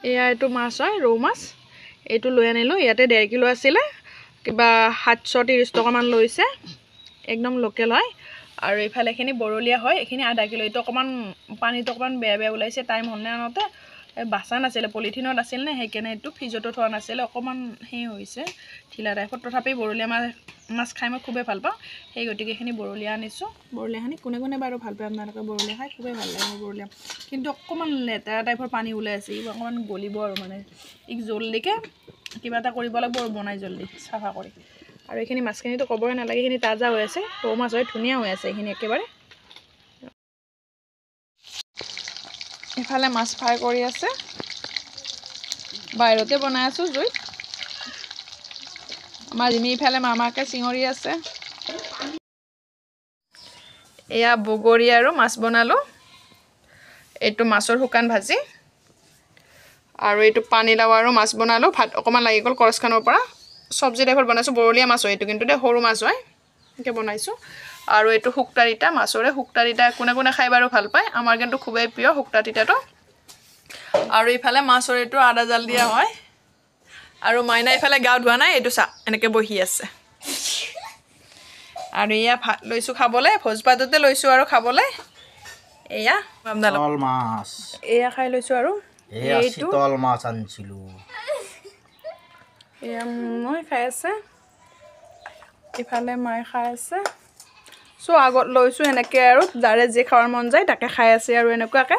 এয়া এইটো মাছ হয় ৰৌ মাছ এইটো লৈ আনিলোঁ ইয়াতে 1.5 কিলো আছিলে কিবা 730 টকামান লৈছে একদম লোকেল হয় আৰু ইফালে এখিনি বৰলীয়া হয় এখিনি 0.5 কিলো এইটো অকমান পানীটো অকমান বেয়া ওলাইছে টাইম হলনে আনতে বাসা নাছিলে পলিথিনত আছিল নে হেকেনে এইটো ফ্ৰিজতো থোৱা নাছিলে অকমান হে হৈছে ঢিলা টাইপত তথাপি বৰলীয়া মাছ খাই মই খুবেই ভাল পাওঁ সেই গতিকে এখিনি বৰলীয়া আনিছো বৰলীয়াখিনি কোনে বাৰু ভাল পায় আপোনালোকে বৰলীয়া খাই খুবেই ভাল লাগে বৰলীয়া কিন্তু অকমান লেতেৰা টাইপৰ পানী ওলাই আছে ই অকমান গলিব আৰু মানে ইক জলদিকে কিবা এটা কৰিব লাগিব আৰু বনাই জলদি সাফা কৰি আৰু এখিনি মাছখিনিটো কবই নালাগে এখিনি তাজা হৈ আছে ৰৌ মাছ হয় ধুনীয়া হৈ আছে এখিনি একেবাৰে ইফালে মাছ ফ্ৰাই কৰি আছে বাইৰতে বনাই আছো জুইত আমাৰ জিমি ইফালে মামাকে চিঙৰি আছে এয়া বগৰী আৰু মাছ বনালো এইটো মাছৰ শুকান ভাজি আৰু এইটো পানীলাও আৰু মাছ বনালো ভাত অকমান লাগি গল কৰছখানৰ পৰা সবজি টাইপৰ বনাইছো বৰলীয়া মাছ হয় এইটো কিন্তু সৰু মাছ হয় একে বনাইছো আৰু এইটো শুকতাৰিটা মাছৰে শুকতাৰিটা কোনে খাই বাৰু ভাল পায় আমাৰ কিন্তু খুবেই প্ৰিয় শুকতাৰিটাটো আৰু ইফালে মাছৰ এইটো আদা জাল দিয়া হয় আৰু মাইনা ইফালে গাও ধোৱা নাই এইটো চা এনেকে বহি আছে আৰু ইয়া ভাত লৈছো খাবলে ভোজপাততে লৈছো আৰু খাবলে এয়া শীতল মাছ এয়া খাই লৈছো আৰু এয়া শীতল মাছ আনছিলো এয়া মই খাই আছে ইফালে মাই খাই আছে সো আগত লৈছো এনেকে আৰু যাৰে যে খাৱাৰ মন যায় তাকে খাই আছে আৰু এনেকুৱাকে